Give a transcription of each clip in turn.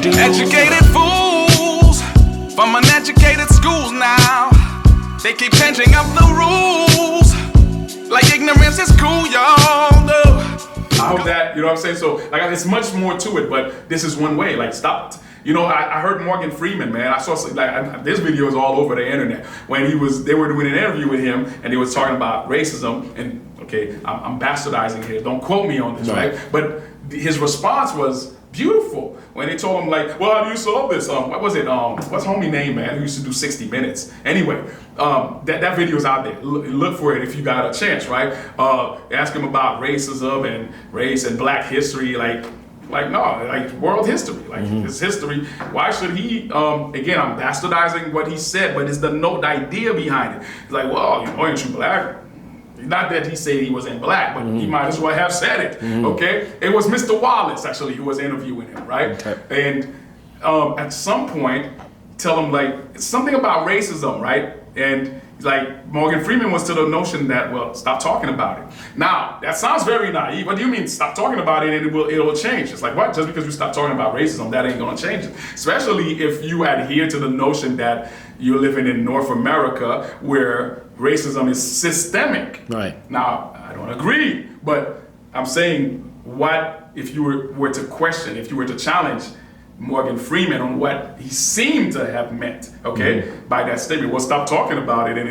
Educated fools from uneducated schools now. They keep changing up the rules like ignorance is cool, y'all. I hope that, you know what I'm saying? So, like, it's much more to it, but this is one way. Like, stop. You know, I heard Morgan Freeman, man. I saw, like, this video is all over the internet. When they were doing an interview with him, and he was talking about racism, and, okay, I'm bastardizing here. Don't quote me on this, right? But his response was beautiful when they told him, like, well, how do you solve this? What was it? What's homie name, man, who used to do 60 Minutes? Anyway, that video's out there. Look for it if you got a chance, right? Ask him about racism and race and black history, like no, like world history, like his history. Why should he? Again, I'm bastardizing what he said, but it's the idea behind it. It's like, well, you know, aren't you black? Not that he said he wasn't black, but he might as well have said it, okay? It was Mr. Wallace, actually, who was interviewing him, right? Okay. And at some point, tell him, like, it's something about racism, right? And like, Morgan Freeman was to the notion that, well, stop talking about it. Now, that sounds very naive. What do you mean, stop talking about it and it will change? It's like, what? Just because you stop talking about racism, that ain't gonna change it. Especially if you adhere to the notion that you're living in North America where racism is systemic. Right. Now, I don't agree, but I'm saying, what if you were to question, if you were to challenge Morgan Freeman on what he seemed to have meant, okay, by that statement? Well, stop talking about it and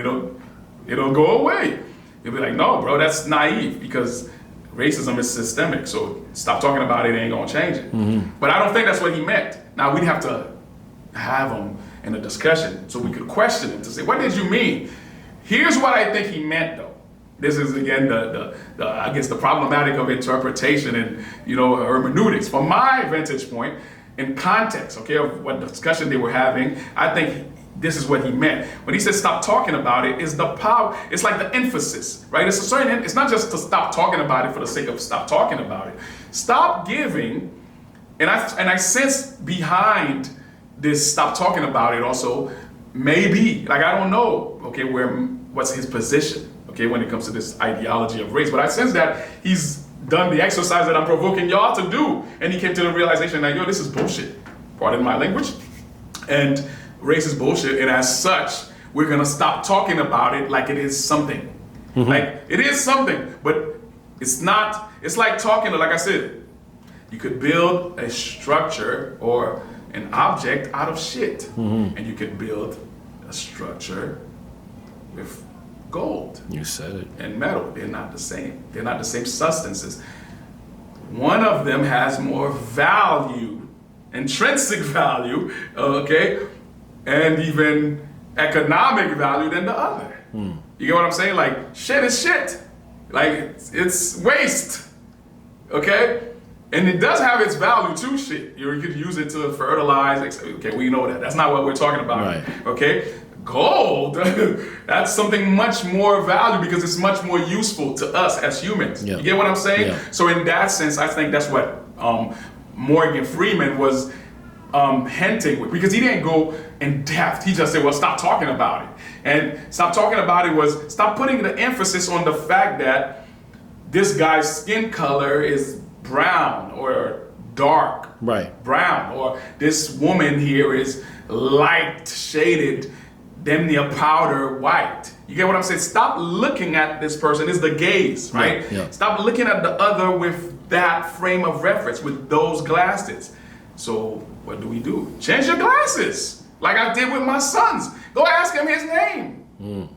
it'll go away. You'll be like, no, bro, that's naive, because racism is systemic, so stop talking about it, ain't gonna change it. But I don't think that's what he meant. Now, we'd have to have him in a discussion so we could question him to say, what did you mean? Here's what I think he meant, though. This is, again, I guess the problematic of interpretation and, you know, hermeneutics. From my vantage point, in context, okay, of what discussion they were having, I think this is what he meant. When he says stop talking about it, is the power, it's like the emphasis, right? It's a certain, it's not just to stop talking about it for the sake of stop talking about it. Stop giving, and I sense behind this stop talking about it also, maybe, like, I don't know, okay, what's his position, okay, when it comes to this ideology of race, but I sense that he's done the exercise that I'm provoking y'all to do, and he came to the realization that, yo, this is bullshit, pardon my language, and race is bullshit, and as such, we're gonna stop talking about it like it is something. Like, it is something, but it's not. It's like talking, like I said, you could build a structure or an object out of shit, and you could build a structure with gold. You said it. And metal. They're not the same. They're not the same substances. One of them has more value, intrinsic value, okay, and even economic value than the other. You get what I'm saying? Like, shit is shit. Like, it's waste, okay? And it does have its value too, shit. You could use it to fertilize. Okay, we know that. That's not what we're talking about, right? Okay? Gold, that's something much more valuable because it's much more useful to us as humans. You get what I'm saying? So in that sense, I think that's what Morgan Freeman was hinting with, because he didn't go in depth. He just said, well, stop talking about it. And stop talking about it was stop putting the emphasis on the fact that this guy's skin color is brown or dark brown, or this woman here is light shaded, damn near powder white. You get what I'm saying? Stop looking at this person. It's the gaze, right? Stop looking at the other with that frame of reference, with those glasses. So what do? Change your glasses, like I did with my sons. Go ask him his name.